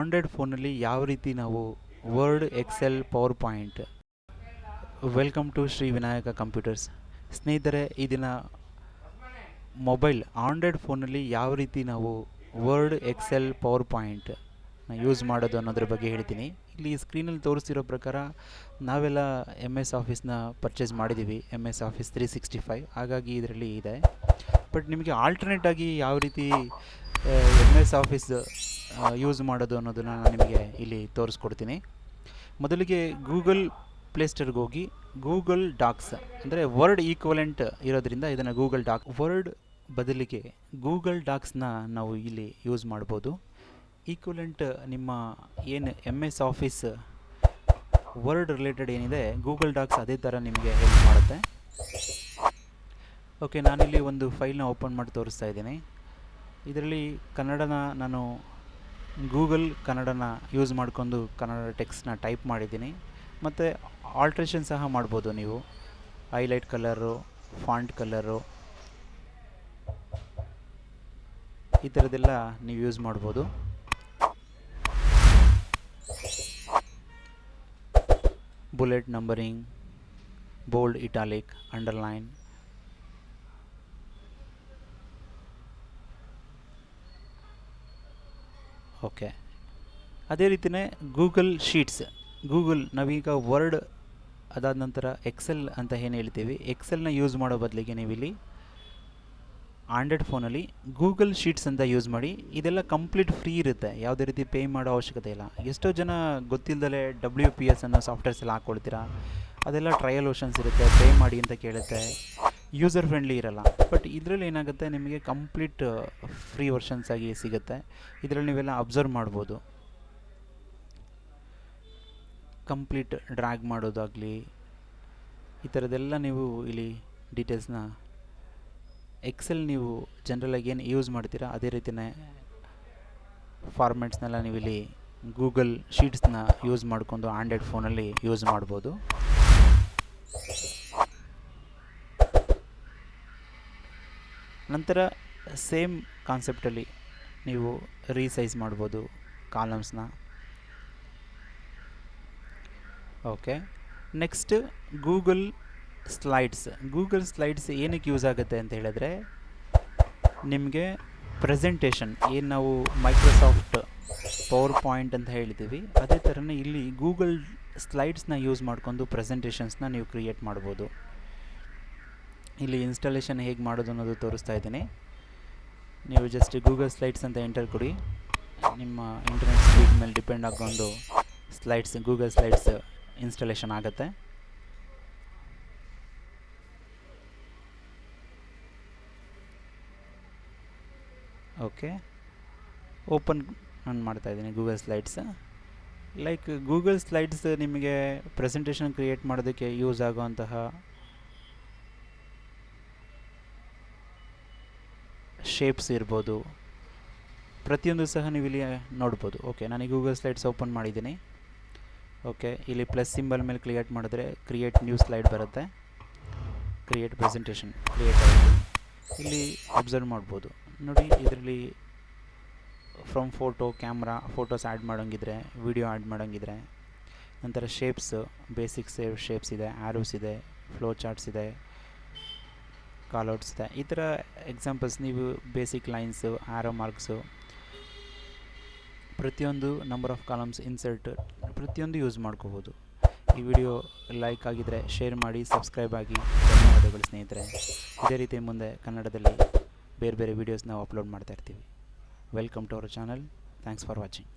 Android ಫೋನಲ್ಲಿ ಯಾವ ರೀತಿ ನಾವು Word, Excel, PowerPoint. Welcome to Shri Vinayaka computers. ಸ್ನೇಹಿತರೆ, ಈ ದಿನ ಮೊಬೈಲ್ ಆಂಡ್ರಾಯ್ಡ್ ಫೋನಲ್ಲಿ ಯಾವ ರೀತಿ ನಾವು Word, Excel, PowerPoint use ಮಾಡೋದು ಅನ್ನೋದ್ರ ಬಗ್ಗೆ ಹೇಳ್ತೀನಿ. ಇಲ್ಲಿ ಸ್ಕ್ರೀನಲ್ಲಿ ತೋರಿಸ್ತಿರೋ ಪ್ರಕಾರ ನಾವೆಲ್ಲ MS ಆಫೀಸ್ನ ಪರ್ಚೇಸ್ ಮಾಡಿದ್ದೀವಿ, MS ಆಫೀಸ್ 365. ಹಾಗಾಗಿ ಇದರಲ್ಲಿ ಇದೆ. ಬಟ್ ನಿಮಗೆ ಆಲ್ಟರ್ನೇಟಾಗಿ ಯಾವ ರೀತಿ MS ಆಫೀಸ್ ಯೂಸ್ ಮಾಡೋದು ಅನ್ನೋದನ್ನು ನಾನು ನಿಮಗೆ ಇಲ್ಲಿ ತೋರಿಸ್ಕೊಡ್ತೀನಿ. ಮೊದಲಿಗೆ ಗೂಗಲ್ ಪ್ಲೇಸ್ಟೋರ್ಗೆ ಹೋಗಿ ಗೂಗಲ್ ಡಾಕ್ಸ್ ಅಂದರೆ ವರ್ಡ್ ಈಕ್ವಲೆಂಟ್ ಇರೋದ್ರಿಂದ ಇದನ್ನು ಗೂಗಲ್ ಡಾಕ್, ವರ್ಡ್ ಬದಲಿಗೆ ಗೂಗಲ್ ಡಾಕ್ಸ್ನ ನಾವು ಇಲ್ಲಿ ಯೂಸ್ ಮಾಡ್ಬೋದು. ಈಕ್ವಲೆಂಟ್ ನಿಮ್ಮ ಏನು MS ಆಫೀಸ್ ವರ್ಡ್ ರಿಲೇಟೆಡ್ ಏನಿದೆ, ಗೂಗಲ್ ಡಾಕ್ಸ್ ಅದೇ ಥರ ನಿಮಗೆ ಹೆಲ್ಪ್ ಮಾಡುತ್ತೆ. ಓಕೆ, ನಾನಿಲ್ಲಿ ಒಂದು ಫೈಲ್ನ ಓಪನ್ ಮಾಡಿ ತೋರಿಸ್ತಾ ಇದ್ದೀನಿ. ಇದರಲ್ಲಿ ಕನ್ನಡನ ನಾನು ಗೂಗಲ್ ಕನ್ನಡನ ಯೂಸ್ ಮಾಡ್ಕೊಂಡು ಕನ್ನಡ ಟೆಕ್ಸ್ಟ್ನ ಟೈಪ್ ಮಾಡಿದ್ದೀನಿ. ಮತ್ತು ಆಲ್ಟ್ರೇಷನ್ ಸಹ ಮಾಡ್ಬೋದು ನೀವು. ಹೈಲೈಟ್ ಕಲರು, ಫಾಂಟ್ ಕಲರು, ಈ ಥರದ್ದೆಲ್ಲ ನೀವು ಯೂಸ್ ಮಾಡ್ಬೋದು. Bullet numbering, bold, italic, underline. Okay, ಅದೇ ರೀತಿಯೇ ಗೂಗಲ್ ಶೀಟ್ಸ್. ಗೂಗಲ್ ನಾವೀಗ ವರ್ಡ್ ಅದಾದ ನಂತರ ಎಕ್ಸೆಲ್ ಅಂತ ಏನು ಹೇಳ್ತೀವಿ, ಎಕ್ಸೆಲ್ನ ಯೂಸ್ ಮಾಡೋ ಬದಲಿಗೆ ನೀವಿಲ್ಲಿ ಆಂಡ್ರಾಯ್ಡ್ ಫೋನಲ್ಲಿ ಗೂಗಲ್ ಶೀಟ್ಸ್ ಅಂತ ಯೂಸ್ ಮಾಡಿ. ಇದೆಲ್ಲ ಕಂಪ್ಲೀಟ್ ಫ್ರೀ ಇರುತ್ತೆ, ಯಾವುದೇ ರೀತಿ ಪೇ ಮಾಡೋ ಅವಶ್ಯಕತೆ ಇಲ್ಲ. ಎಷ್ಟೋ ಜನ ಗೊತ್ತಿಲ್ಲದಲೇ WPS ಅನ್ನೋ ಸಾಫ್ಟ್ವೇರ್ಸ್ ಎಲ್ಲ ಹಾಕ್ಕೊಳ್ತೀರಾ. ಅದೆಲ್ಲ ಟ್ರಯಲ್ ವರ್ಷನ್ಸ್ ಇರುತ್ತೆ, ಪೇ ಮಾಡಿ ಅಂತ ಕೇಳುತ್ತೆ, ಯೂಸರ್ ಫ್ರೆಂಡ್ಲಿ ಇರಲ್ಲ. ಬಟ್ ಇದರಲ್ಲಿ ಏನಾಗುತ್ತೆ, ನಿಮಗೆ ಕಂಪ್ಲೀಟ್ ಫ್ರೀ ವರ್ಷನ್ಸ್ ಆಗಿ ಸಿಗುತ್ತೆ. ಇದರಲ್ಲಿ ನೀವೆಲ್ಲ ಅಬ್ಸರ್ವ್ ಮಾಡ್ಬೋದು. ಕಂಪ್ಲೀಟ್ ಡ್ರ್ಯಾಗ್ ಮಾಡೋದಾಗಲಿ, ಈ ಥರದ್ದೆಲ್ಲ ನೀವು ಇಲ್ಲಿ ಡೀಟೇಲ್ಸ್ನ ಎಕ್ಸೆಲ್ ನೀವು ಜನರಲಾಗಿ ಏನು ಯೂಸ್ ಮಾಡ್ತೀರಾ ಅದೇ ರೀತಿಯೇ ಫಾರ್ಮ್ಯಾಟ್ಸ್ನೆಲ್ಲ ನೀವು ಇಲ್ಲಿ ಗೂಗಲ್ ಶೀಟ್ಸ್ನ ಯೂಸ್ ಮಾಡಿಕೊಂಡು ಆಂಡ್ರಾಯ್ಡ್ ಫೋನಲ್ಲಿ ಯೂಸ್ ಮಾಡ್ಬೋದು. ನಂತರ ಸೇಮ್ ಕಾನ್ಸೆಪ್ಟಲ್ಲಿ ನೀವು ರೀಸೈಜ್ ಮಾಡ್ಬೋದು ಕಾಲಮ್ಸ್ನ. Okay, next Google slides. Google slides ಏನಕ್ಕೆ ಯೂಸ್ ಆಗುತ್ತೆ ಅಂತ ಹೇಳಿದ್ರೆ, ನಿಮಗೆ ಪ್ರೆಸೆಂಟೇಷನ್ ಏನು ನಾವು ಮೈಕ್ರೋಸಾಫ್ಟ್ ಪವರ್ ಪಾಯಿಂಟ್ ಅಂತ ಹೇಳ್ತೀವಿ, ಅದೇ ಥರನೇ ಇಲ್ಲಿ ಗೂಗಲ್ ಸ್ಲೈಡ್ಸ್ನ ಯೂಸ್ ಮಾಡಿಕೊಂಡು ಪ್ರೆಸೆಂಟೇಷನ್ಸ್ನ ನೀವು ಕ್ರಿಯೇಟ್ ಮಾಡ್ಬೋದು. ಇಲ್ಲಿ ಇನ್ಸ್ಟಾಲೇಷನ್ ಹೇಗೆ ಮಾಡೋದು ಅನ್ನೋದು ತೋರಿಸ್ತಾ ಇದ್ದೀನಿ. ನೀವು ಜಸ್ಟ್ ಗೂಗಲ್ ಸ್ಲೈಡ್ಸ್ ಅಂತ ಎಂಟರ್ ಕೊಡಿ. ನಿಮ್ಮ ಇಂಟರ್ನೆಟ್ ಸ್ಪೀಡ್ ಮೇಲೆ ಡಿಪೆಂಡ್ ಆಗೊಂಡು ಸ್ಲೈಡ್ಸ್, ಗೂಗಲ್ ಸ್ಲೈಡ್ಸ್ ಇನ್ಸ್ಟಾಲೇಷನ್ ಆಗುತ್ತೆ. ಓಕೆ, ಓಪನ್ ನಾನು ಮಾಡ್ತಾಯಿದ್ದೀನಿ Google slides. Like Google slides ನಿಮಗೆ ಪ್ರೆಸೆಂಟೇಷನ್ ಕ್ರಿಯೇಟ್ ಮಾಡೋದಕ್ಕೆ ಯೂಸ್ ಆಗುವಂತಹ ಶೇಪ್ಸ್ ಇರ್ಬೋದು, ಪ್ರತಿಯೊಂದು ಸಹ ನೀವು ಇಲ್ಲಿ ನೋಡ್ಬೋದು. ಓಕೆ, ನಾನು ಗೂಗಲ್ ಸ್ಲೈಡ್ಸ್ ಓಪನ್ ಮಾಡಿದ್ದೀನಿ. ಓಕೆ, ಇಲ್ಲಿ ಪ್ಲಸ್ ಸಿಂಬಲ್ ಮೇಲೆ ಕ್ರಿಯೇಟ್ ಮಾಡಿದ್ರೆ ಕ್ರಿಯೇಟ್ ನ್ಯೂ ಸ್ಲೈಡ್ ಬರುತ್ತೆ. ಕ್ರಿಯೇಟ್ ಪ್ರೆಸೆಂಟೇಷನ್ ಕ್ರಿಯೇಟ್ ಆಯಿತು. ಇಲ್ಲಿ ಅಬ್ಸರ್ವ್ ಮಾಡ್ಬೋದು ನೋಡಿ, ಇದರಲ್ಲಿ from photo, camera, photos add ಮಾಡೋಂಗಿದ್ರೆ, ವಿಡಿಯೋ ಆ್ಯಡ್ ಮಾಡೋಂಗಿದ್ರೆ, ನಂತರ ಶೇಪ್ಸ್, ಬೇಸಿಕ್ ಶೇಪ್ಸ್ ಇದೆ, ಆ್ಯರೋಸ್ ಇದೆ, ಫ್ಲೋ ಚಾರ್ಟ್ಸ್ ಇದೆ, ಕಾಲ್ಔಟ್ಸ್ ಇದೆ. ಈ ಥರ ಎಕ್ಸಾಂಪಲ್ಸ್ ನೀವು ಬೇಸಿಕ್ ಲೈನ್ಸು, ಆ್ಯರೋ ಮಾರ್ಕ್ಸು, ಪ್ರತಿಯೊಂದು ನಂಬರ್ ಆಫ್ ಕಾಲಮ್ಸ್, ಇನ್ಸರ್ಟ್, ಪ್ರತಿಯೊಂದು ಯೂಸ್ ಮಾಡ್ಕೋಬೋದು. ಈ ವಿಡಿಯೋ ಲೈಕ್ ಆಗಿದ್ದರೆ ಶೇರ್ ಮಾಡಿ, ಸಬ್ಸ್ಕ್ರೈಬ್ ಆಗಿ. ಧನ್ಯವಾದಗಳು ಸ್ನೇಹಿತರೆ. ಇದೇ ರೀತಿ ಮುಂದೆ ಕನ್ನಡದಲ್ಲಿ ಬೇರೆ ಬೇರೆ ವೀಡಿಯೋಸ್ ನಾವು ಅಪ್ಲೋಡ್ ಮಾಡ್ತಾ ಇರ್ತೀವಿ. Welcome to our channel. Thanks for watching.